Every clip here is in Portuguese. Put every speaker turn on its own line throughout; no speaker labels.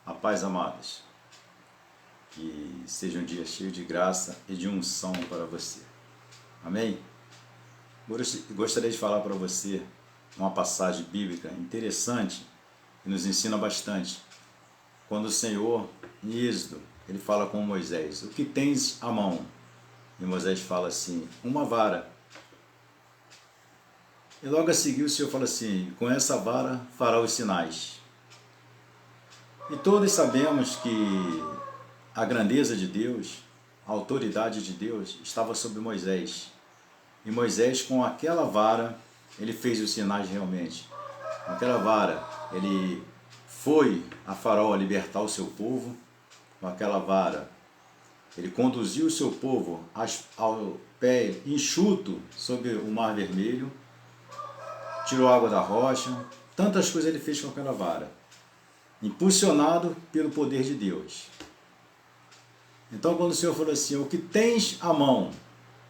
A paz, amados. Que seja um dia cheio de graça e de unção para você. Amém? Gostaria de falar para você uma passagem bíblica interessante que nos ensina bastante. Quando o Senhor, em Êxodo, ele fala com Moisés: o que tens à mão? E Moisés fala assim: uma vara. E logo a seguir o Senhor fala assim: com essa vara fará os sinais. E todos sabemos que a grandeza de Deus, a autoridade de Deus estava sobre Moisés. E Moisés, com aquela vara, ele fez os sinais realmente. Com aquela vara, ele foi a Faraó libertar o seu povo. Com aquela vara, ele conduziu o seu povo ao pé enxuto sobre o Mar Vermelho, tirou água da rocha. Tantas coisas ele fez com aquela vara, impulsionado pelo poder de Deus. Então, quando o Senhor falou assim: o que tens à mão?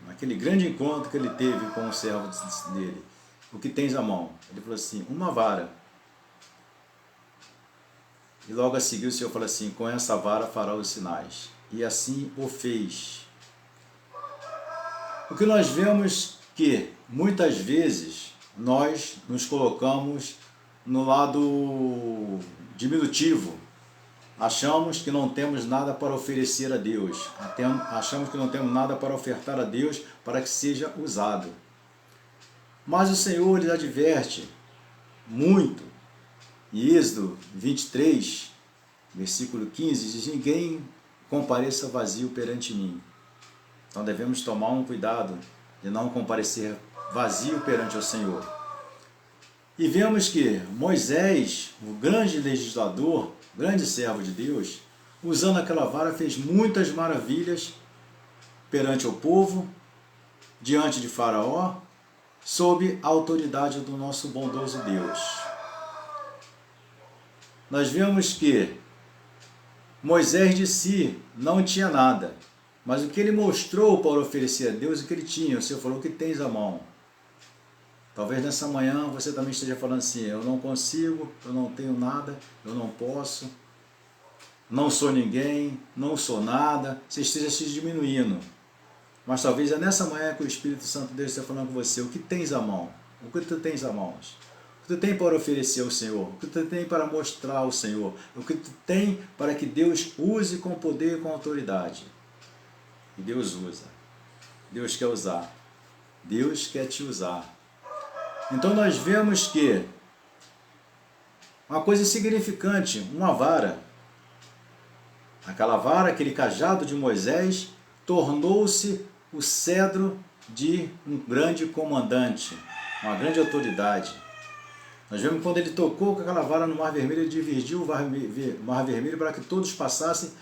Naquele grande encontro que ele teve com o servo dele, o que tens à mão? Ele falou assim: uma vara. E logo a seguir o Senhor falou assim: com essa vara fará os sinais. E assim o fez. O que nós vemos que muitas vezes nós nos colocamos no lado diminutivo. Achamos que não temos nada para oferecer a Deus. Achamos que não temos nada para ofertar a Deus para que seja usado. Mas o Senhor lhes adverte muito. Em Êxodo 23, versículo 15, diz: ninguém compareça vazio perante mim. Então devemos tomar um cuidado de não comparecer vazio perante o Senhor. E vemos que Moisés, o grande legislador, grande servo de Deus, usando aquela vara, fez muitas maravilhas perante o povo, diante de Faraó, sob a autoridade do nosso bondoso Deus. Nós vemos que Moisés de si não tinha nada, mas o que ele mostrou para oferecer a Deus, o que ele tinha. O Senhor falou: o que tens à mão? Talvez nessa manhã você também esteja falando assim: eu não consigo, eu não tenho nada, eu não posso, não sou ninguém, não sou nada. Você esteja se diminuindo. Mas talvez é nessa manhã que o Espírito Santo de Deus esteja falando com você: o que tens à mão? O que tu tens à mão? O que tu tem para oferecer ao Senhor? O que tu tem para mostrar ao Senhor? O que tu tem para que Deus use com poder e com autoridade? E Deus usa. Deus quer usar. Deus quer te usar. Então nós vemos que uma coisa insignificante, uma vara, aquela vara, aquele cajado de Moisés, tornou-se o cedro de um grande comandante, uma grande autoridade. Nós vemos quando ele tocou com aquela vara no Mar Vermelho, ele dividiu o Mar Vermelho para que todos passassem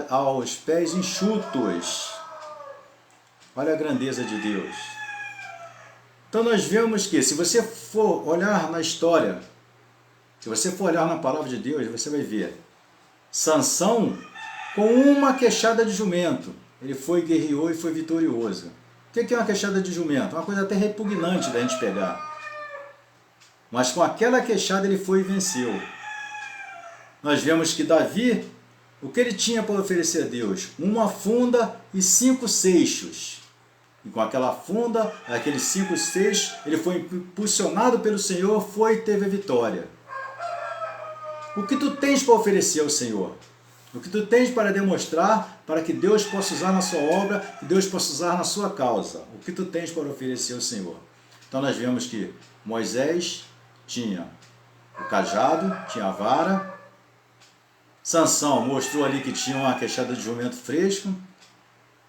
aos pés enxutos. Olha a grandeza de Deus. Então nós vemos que, se você for olhar na história, se você for olhar na palavra de Deus, você vai ver Sansão, com uma queixada de jumento, ele foi, guerreou e foi vitorioso. O que é uma queixada de jumento? Uma coisa até repugnante da gente pegar. Mas com aquela queixada ele foi e venceu. Nós vemos que Davi, o que ele tinha para oferecer a Deus? Uma funda e 5 seixos. E com aquela funda, aqueles 5 seixos, ele foi impulsionado pelo Senhor, foi e teve a vitória. O que tu tens para oferecer ao Senhor? O que tu tens para demonstrar, para que Deus possa usar na sua obra, que Deus possa usar na sua causa? O que tu tens para oferecer ao Senhor? Então nós vemos que Moisés tinha o cajado, tinha a vara. Sansão mostrou ali que tinha uma queixada de jumento fresco.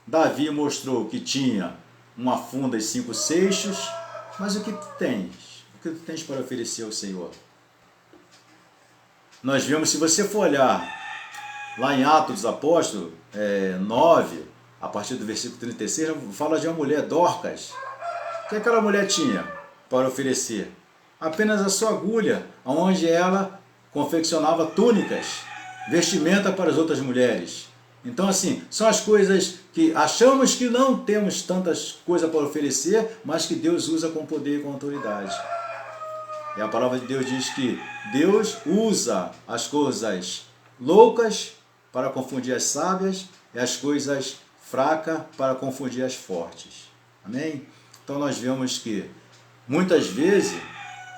Davi mostrou que tinha uma funda e 5 seixos. Mas o que tu tens? O que tu tens para oferecer ao Senhor? Nós vemos, se você for olhar lá em Atos dos Apóstolos 9, a partir do versículo 36, fala de uma mulher, Dorcas. O que aquela mulher tinha para oferecer? Apenas a sua agulha, onde ela confeccionava túnicas, vestimenta para as outras mulheres. Então, assim, são as coisas que achamos que não temos tantas coisas para oferecer, mas que Deus usa com poder e com autoridade. E a palavra de Deus diz que Deus usa as coisas loucas para confundir as sábias e as coisas fracas para confundir as fortes. Amém? Então nós vemos que muitas vezes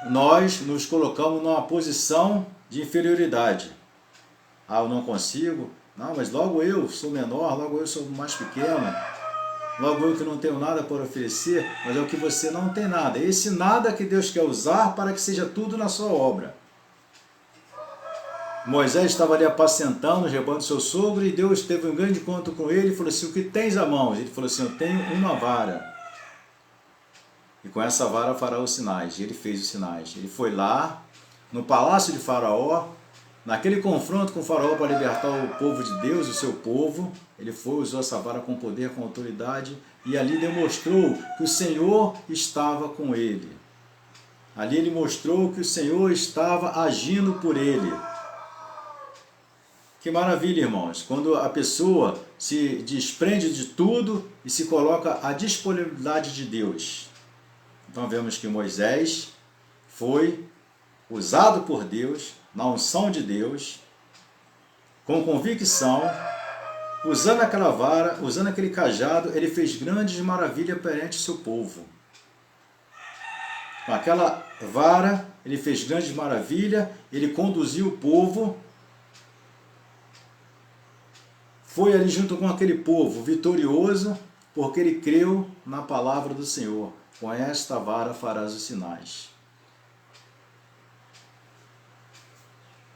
nós nos colocamos numa posição de inferioridade. Ah, eu não consigo. Não, mas logo eu sou menor, logo eu sou mais pequeno. Logo eu que não tenho nada para oferecer, mas é o que você não tem nada. É esse nada que Deus quer usar para que seja tudo na sua obra. Moisés estava ali apacentando, rebando seu sogro, e Deus teve um grande encontro com ele e falou assim, o que tens à mão? Ele falou assim, eu tenho uma vara. E com essa vara fará os sinais. E ele fez os sinais. Ele foi lá, no palácio de Faraó, naquele confronto com o Faraó para libertar o povo de Deus, o seu povo, ele foi, usou essa vara com poder, com autoridade, e ali demonstrou que o Senhor estava com ele. Ali ele mostrou que o Senhor estava agindo por ele. Que maravilha, irmãos, quando a pessoa se desprende de tudo e se coloca à disponibilidade de Deus. Então vemos que Moisés foi usado por Deus, na unção de Deus, com convicção, usando aquela vara, usando aquele cajado, ele fez grandes maravilhas perante o seu povo. Com aquela vara, ele fez grandes maravilhas, ele conduziu o povo, foi ali junto com aquele povo vitorioso, porque ele creu na palavra do Senhor. Com esta vara farás os sinais.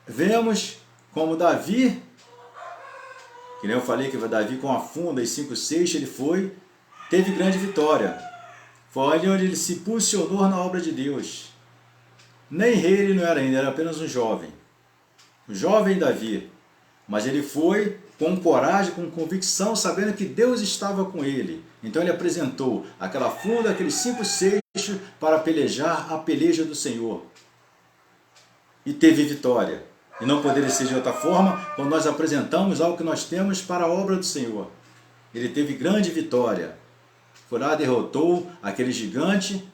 Vemos como Davi, que nem eu falei que Davi com a funda e 5 seixos, ele foi, teve grande vitória. Foi ali onde ele se posicionou na obra de Deus. Nem rei ele não era ainda, era apenas um jovem. Um jovem Davi. Mas ele foi com coragem, com convicção, sabendo que Deus estava com ele. Então ele apresentou aquela funda, aqueles 5 seixos para pelejar a peleja do Senhor. E teve vitória. E não poderia ser de outra forma quando nós apresentamos algo que nós temos para a obra do Senhor. Ele teve grande vitória. Foi lá, derrotou aquele gigante.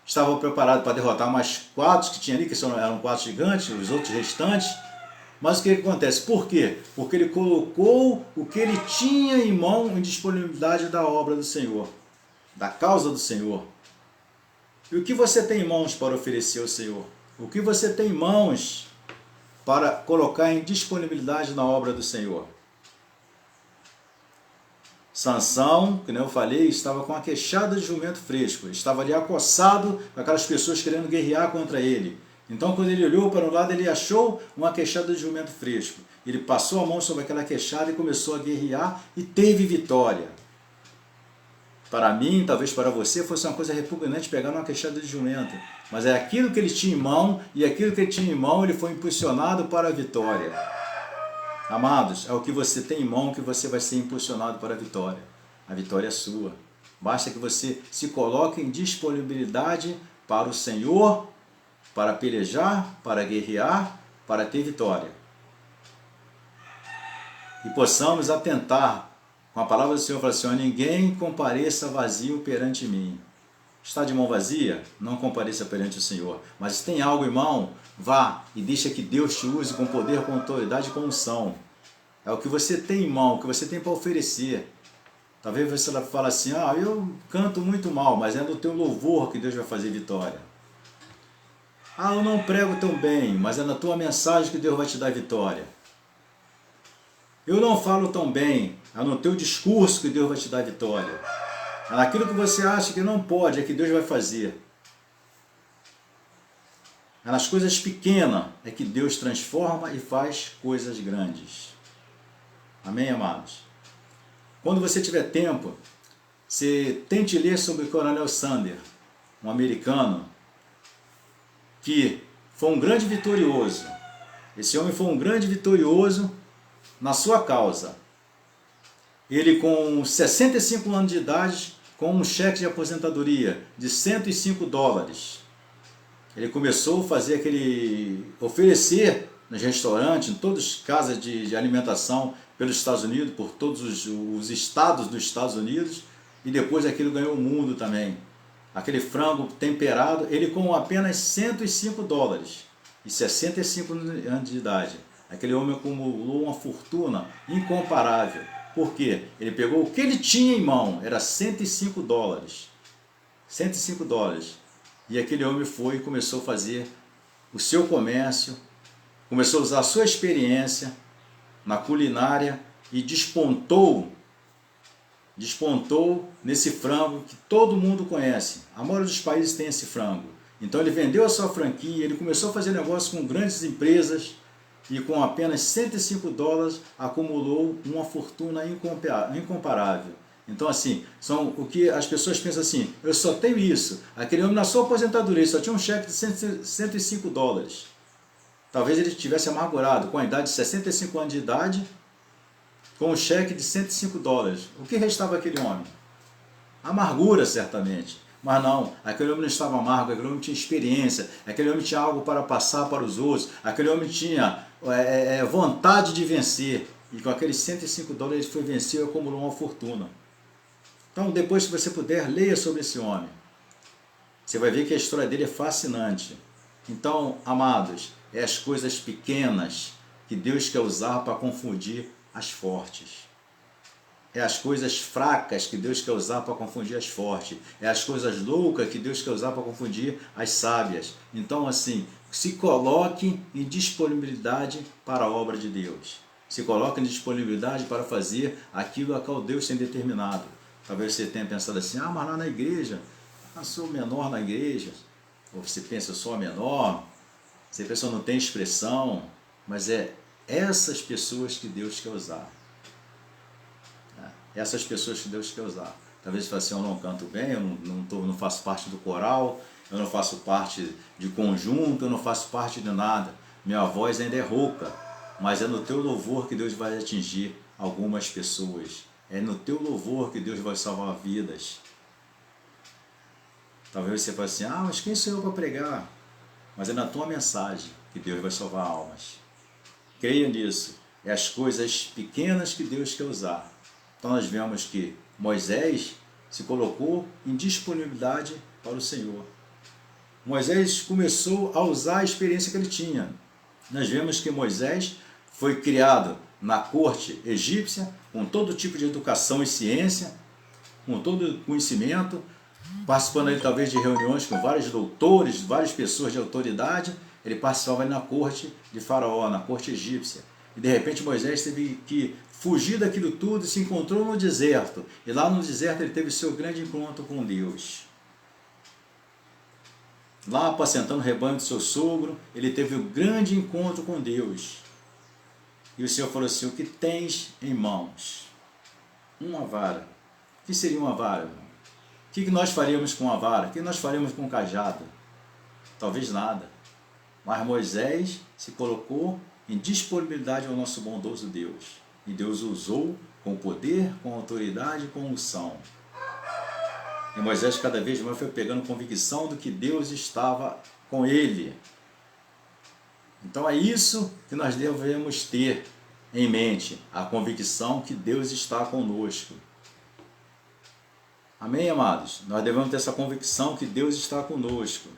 Estava preparado para derrotar mais 4 que tinha ali, que eram 4 gigantes, os outros restantes. Mas o que acontece? Por quê? Porque ele colocou o que ele tinha em mão em disponibilidade da obra do Senhor, da causa do Senhor. E o que você tem em mãos para oferecer ao Senhor? O que você tem em mãos para colocar em disponibilidade na obra do Senhor? Sansão, que nem eu falei, estava com uma queixada de jumento fresco. Ele estava ali acossado com aquelas pessoas querendo guerrear contra ele. Então, quando ele olhou para um lado, ele achou uma queixada de jumento fresco. Ele passou a mão sobre aquela queixada e começou a guerrear e teve vitória. Para mim, talvez para você, fosse uma coisa repugnante pegar uma queixada de jumento. Mas é aquilo que ele tinha em mão, e aquilo que ele tinha em mão, ele foi impulsionado para a vitória. Amados, é o que você tem em mão que você vai ser impulsionado para a vitória. A vitória é sua. Basta que você se coloque em disponibilidade para o Senhor, para pelejar, para guerrear, para ter vitória. E possamos atentar com a palavra do Senhor, falar assim, ninguém compareça vazio perante mim. Está de mão vazia? Não compareça perante o Senhor. Mas se tem algo em mão, vá e deixa que Deus te use com poder, com autoridade e com unção. É o que você tem em mão, o que você tem para oferecer. Talvez você fale assim, eu canto muito mal, mas é no teu louvor que Deus vai fazer vitória. Eu não prego tão bem, mas é na tua mensagem que Deus vai te dar vitória. Eu não falo tão bem, é no teu discurso que Deus vai te dar vitória. É naquilo que você acha que não pode, é que Deus vai fazer. É nas coisas pequenas é que Deus transforma e faz coisas grandes. Amém, amados? Quando você tiver tempo, você tente ler sobre o Coronel Sanders, um americano, que foi um grande vitorioso. Esse homem foi um grande vitorioso na sua causa. Ele com 65 anos de idade, com um cheque de aposentadoria de $105. Ele começou a fazer oferecer nos restaurantes, em todas as casas de alimentação pelos Estados Unidos, por todos os estados dos Estados Unidos, e depois aquilo ganhou o mundo também. Aquele frango temperado, ele com apenas $105 e 65 anos de idade. Aquele homem acumulou uma fortuna incomparável. Por quê? Ele pegou o que ele tinha em mão, era 105 dólares. 105 dólares. E aquele homem foi e começou a fazer o seu comércio, começou a usar a sua experiência na culinária e despontou nesse frango que todo mundo conhece. A maioria dos países tem esse frango. Então ele vendeu a sua franquia, ele começou a fazer negócio com grandes empresas e com apenas 105 dólares acumulou uma fortuna incomparável. Então assim, são o que as pessoas pensam assim, eu só tenho isso. Aquele homem na sua aposentadoria só tinha um cheque de 105 dólares. Talvez ele estivesse amargurado, com a idade de 65 anos de idade, com um cheque de 105 dólares. O que restava àquele homem? Amargura, certamente. Mas não, aquele homem não estava amargo, aquele homem tinha experiência, aquele homem tinha algo para passar para os outros, aquele homem tinha vontade de vencer. E com aqueles 105 dólares ele foi vencer e acumulou uma fortuna. Então, depois, se você puder, leia sobre esse homem. Você vai ver que a história dele é fascinante. Então, amados, é as coisas pequenas que Deus quer usar para confundir as fortes. É as coisas fracas que Deus quer usar para confundir as fortes. É as coisas loucas que Deus quer usar para confundir as sábias. Então, assim, se coloque em disponibilidade para a obra de Deus. Se coloque em disponibilidade para fazer aquilo a qual Deus tem determinado. Talvez você tenha pensado assim, mas lá na igreja, eu sou menor na igreja. Ou você pensa, eu sou a menor. Você pensa, eu não tem expressão. Mas é essas pessoas que Deus quer usar. Essas pessoas que Deus quer usar. Talvez você fale assim, eu não canto bem, eu não faço parte do coral, eu não faço parte de conjunto, eu não faço parte de nada. Minha voz ainda é rouca, mas é no teu louvor que Deus vai atingir algumas pessoas. É no teu louvor que Deus vai salvar vidas. Talvez você fale assim, mas quem sou eu para pregar? Mas é na tua mensagem que Deus vai salvar almas. Creia nisso. É as coisas pequenas que Deus quer usar. Então nós vemos que Moisés se colocou em disponibilidade para o Senhor. Moisés começou a usar a experiência que ele tinha. Nós vemos que Moisés foi criado na corte egípcia, com todo tipo de educação e ciência, com todo conhecimento, participando ali talvez de reuniões com vários doutores, várias pessoas de autoridade. Ele participava ali na corte de Faraó, na corte egípcia. E de repente Moisés teve que fugir daquilo tudo e se encontrou no deserto. E lá no deserto ele teve o seu grande encontro com Deus. Lá apacentando o rebanho do seu sogro, ele teve um grande encontro com Deus. E o Senhor falou assim, o que tens em mãos? Uma vara. O que seria uma vara? O que nós faríamos com uma vara? O que nós faríamos com um cajado? Talvez nada. Mas Moisés se colocou em disponibilidade ao nosso bondoso Deus. E Deus usou com poder, com autoridade e com unção. E Moisés cada vez mais foi pegando convicção do que Deus estava com ele. Então é isso que nós devemos ter em mente, a convicção que Deus está conosco. Amém, amados? Nós devemos ter essa convicção que Deus está conosco.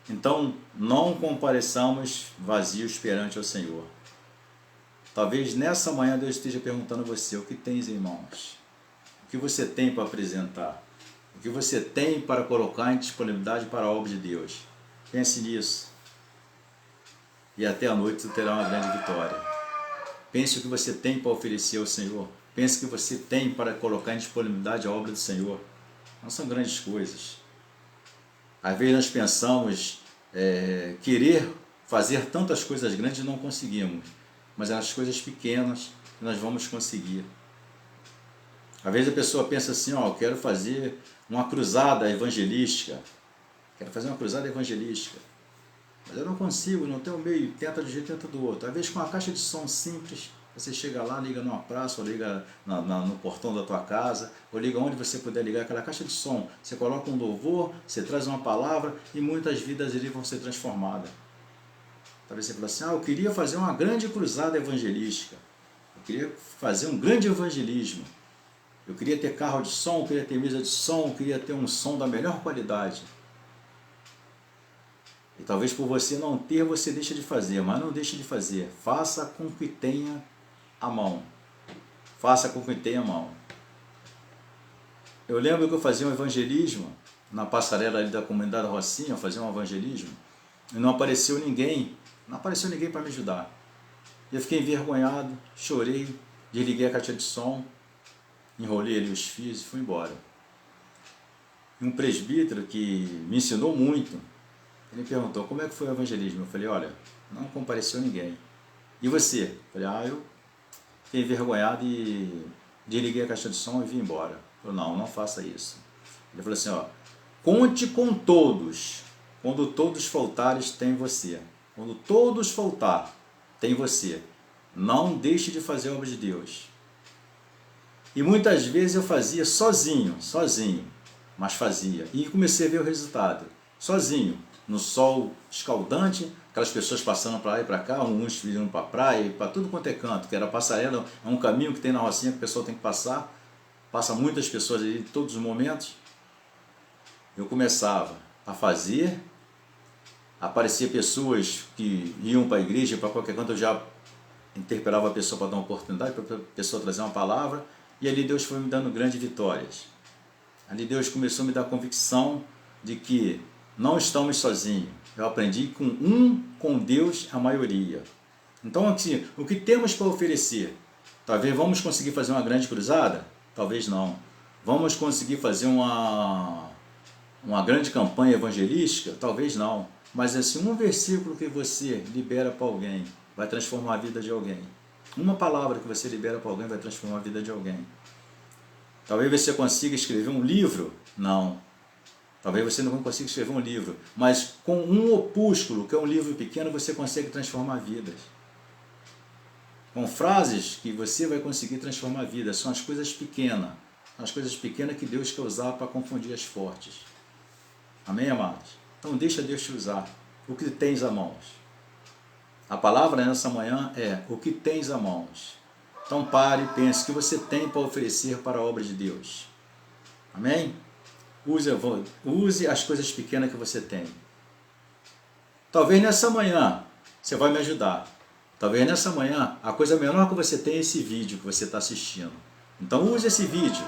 Então, não compareçamos vazios perante o Senhor. Talvez nessa manhã Deus esteja perguntando a você, o que tens em mãos? O que você tem para apresentar? O que você tem para colocar em disponibilidade para a obra de Deus? Pense nisso. E até a noite você terá uma grande vitória. Pense o que você tem para oferecer ao Senhor. Pense o que você tem para colocar em disponibilidade a obra do Senhor. Não são grandes coisas. Às vezes nós pensamos querer fazer tantas coisas grandes e não conseguimos. Mas é as coisas pequenas que nós vamos conseguir. Às vezes a pessoa pensa assim, eu quero fazer uma cruzada evangelística. Quero fazer uma cruzada evangelística. Mas eu não consigo, não tenho meio, tenta de um jeito, tenta do outro. Às vezes com uma caixa de som simples, você chega lá, liga numa praça, ou liga no portão da tua casa, ou liga onde você puder ligar aquela caixa de som. Você coloca um louvor, você traz uma palavra e muitas vidas ali vão ser transformadas. Talvez você fale assim, eu queria fazer uma grande cruzada evangelística. Eu queria fazer um grande evangelismo. Eu queria ter carro de som, eu queria ter mesa de som, eu queria ter um som da melhor qualidade. E talvez por você não ter, você deixa de fazer, mas não deixe de fazer. Faça com que tenha a mão. Faça com que tenha a mão. Eu lembro que eu fazia um evangelismo na passarela ali da comunidade Rocinha, eu fazia um evangelismo, e não apareceu ninguém para me ajudar. Eu fiquei envergonhado, chorei, desliguei a caixa de som, enrolei ali os fios e fui embora. E um presbítero que me ensinou muito, ele perguntou, como é que foi o evangelismo? Eu falei, olha, não compareceu ninguém. E você? Eu falei, eu fiquei envergonhado e desliguei a caixa de som e vim embora. Eu falei, não faça isso. Ele falou assim, conte com todos. Quando todos faltares, tem você. Quando todos faltar, tem você. Não deixe de fazer a obra de Deus. E muitas vezes eu fazia sozinho, mas fazia. E comecei a ver o resultado. Sozinho, no sol escaldante, aquelas pessoas passando para lá e para cá, uns vindo para a praia, para tudo quanto é canto, que era passarela, é um caminho que tem na Rocinha que o pessoal tem que passar. Passa muitas pessoas ali em todos os momentos. Eu começava a fazer, aparecia pessoas que iam para a igreja, para qualquer canto, eu já interpelava a pessoa para dar uma oportunidade, para a pessoa trazer uma palavra, e ali Deus foi me dando grandes vitórias. Ali Deus começou a me dar a convicção de que não estamos sozinhos. Eu aprendi com Deus a maioria. Então, assim, o que temos para oferecer? Talvez vamos conseguir fazer uma grande cruzada? Talvez não. Vamos conseguir fazer uma grande campanha evangelística? Talvez não. Mas assim, um versículo que você libera para alguém vai transformar a vida de alguém. Uma palavra que você libera para alguém vai transformar a vida de alguém. Talvez você consiga escrever um livro? Não. Talvez você não consiga escrever um livro. Mas com um opúsculo, que é um livro pequeno, você consegue transformar vidas. Com frases que você vai conseguir transformar vidas. São as coisas pequenas. São as coisas pequenas que Deus quer usar para confundir as fortes. Amém, amados? Então deixa Deus te usar. O que tens a mãos. A palavra nessa manhã é o que tens a mãos. Então pare e pense o que você tem para oferecer para a obra de Deus. Amém? Use as coisas pequenas que você tem. Talvez nessa manhã você vai me ajudar. Talvez nessa manhã a coisa menor que você tem é esse vídeo que você está assistindo. Então use esse vídeo.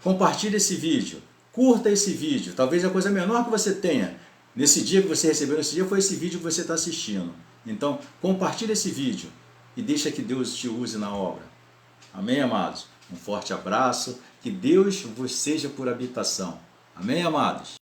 Compartilhe esse vídeo. Curta esse vídeo. Talvez a coisa menor que você tenha nesse dia que você recebeu, nesse dia foi esse vídeo que você está assistindo. Então compartilhe esse vídeo e deixa que Deus te use na obra. Amém, amados? Um forte abraço. Que Deus vos seja por habitação. Amém, amados?